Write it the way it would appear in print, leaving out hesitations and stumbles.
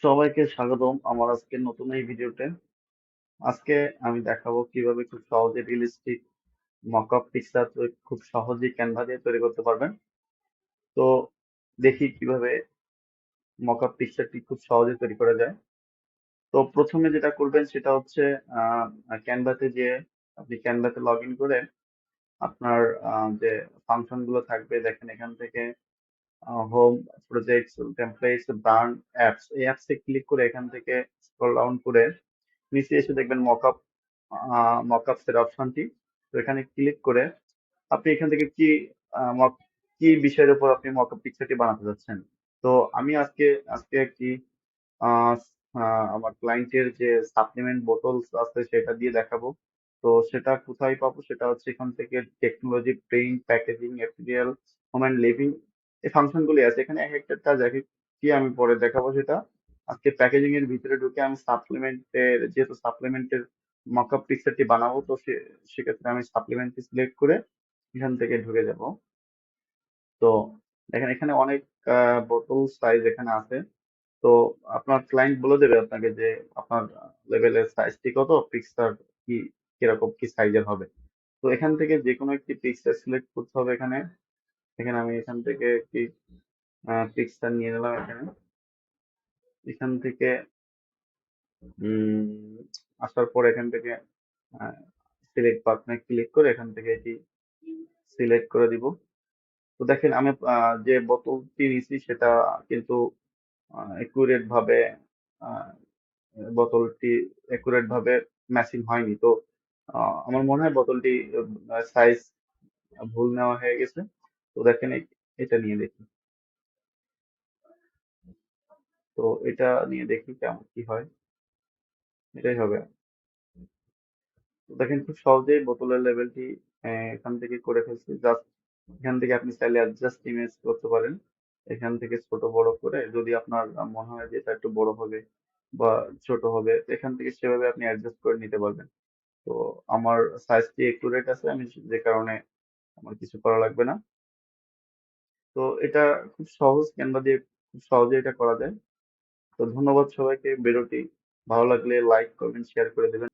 সবাইকে স্বাগতম আমার আজকে নতুন এই ভিডিওতে। আজকে আমি দেখাবো কিভাবে খুব সহজে রিয়েলিস্টিক মকআপ পিকচার খুব সহজেই ক্যানভা দিয়ে তৈরি করতে পারবেন। তো দেখি কিভাবে মকআপ পিকচারটি খুব সহজে তৈরি করা যায়। তো প্রথমে যেটা করবেন সেটা হচ্ছে ক্যানভাতে যে আপনি ক্যানভাতে লগ ইন করে আপনার যে ফাংশন গুলো থাকবে দেখেন এখান থেকে home, projects, templates, burn, apps. এই অ্যাপসে ক্লিক করে এখান থেকে স্ক্রল ডাউন করে নিচে এসে দেখবেন মকআপস এর অপশনটি। তো এখানে ক্লিক করে আপনি এখান থেকে কি বিষয়ের উপর আপনি মকআপ পিকচারটি বানাতে যাচ্ছেন। তো আমি আজকে আজকে একটি আহ, আমার ক্লায়েন্টের যে সাপ্লিমেন্ট বোতলস আছে সেটা দিয়ে দেখাবো। তো সেটা কোথায় পাবো, সেটা হচ্ছে এখান থেকে technology, print, packaging, apparel, home and living, এই ফাংশন গুলি আছে এখানে। এক একটা কাজ এক এক কি আমি পরে দেখাবো সেটা। আজকে প্যাকেজিং এর ভিতরে ঢুকে আমি সাপ্লিমেন্টের, যেহেতু সাপ্লিমেন্টের মকআপ পিকচারটি বানাবো, তো সেক্ষেত্রে আমি সাপ্লিমেন্টটি সিলেক্ট করে এখান থেকে ঢুকে যাব। তো দেখেন এখানে অনেক বোতল সাইজ এখানে আছে। তো আপনার ক্লায়েন্ট বলে দেবে আপনাকে যে আপনার লেভেলের সাইজটি কত, পিক্সার কি কিরকম কি সাইজের হবে। তো এখান থেকে যে কোনো একটি পিক্সার সিলেক্ট করতে হবে এখানে। এখানে আমি এখান থেকে একটি পিক্সার নিয়ে নিলাম এখানে। এখান থেকে উম, আসার পর এখান থেকে সিলেক্ট বাটনে ক্লিক করে এখান থেকে এটি সিলেক্ট করে দিব। তো দেখেন আমি যে বোতলটি নিয়েছি সেটা কিন্তু একুরেট ভাবে আহ, বোতলটি একুরেট ভাবে ম্যাচিং হয়নি। তো আমার মনে হয় বোতলটি সাইজ ভুল নেওয়া হয়ে গেছে। তো দেখেন এটা নিয়ে দেখি। তো এটা নিয়ে দেখি কেমন কি হয়। এটাই হবে। তো দেখেন খুব সহজেই বোতলের লেভেলটি এখান থেকে করে ফেলছি। জাস্ট এখান থেকে আপনি চাইলে অ্যাডজাস্ট ইমেজ করতে পারেন। এখান থেকে ছোট বড় করে যদি আপনার মনে হয় যে এটা একটু বড় হবে বা ছোট হবে, তো এখান থেকে সেভাবে আপনি অ্যাডজাস্ট করে নিতে পারবেন। তো আমার সাইজটি একুরেট আছে, আমি যে কারণে আমার কিছু করা লাগবে না। তো এটা খুব সহজ, ক্যানভা দিয়ে খুব সহজে এটা করা যায়। তো ধন্যবাদ সবাইকে। ভিডিওটি ভালো লাগলে লাইক, কমেন্ট, শেয়ার করে দেবেন।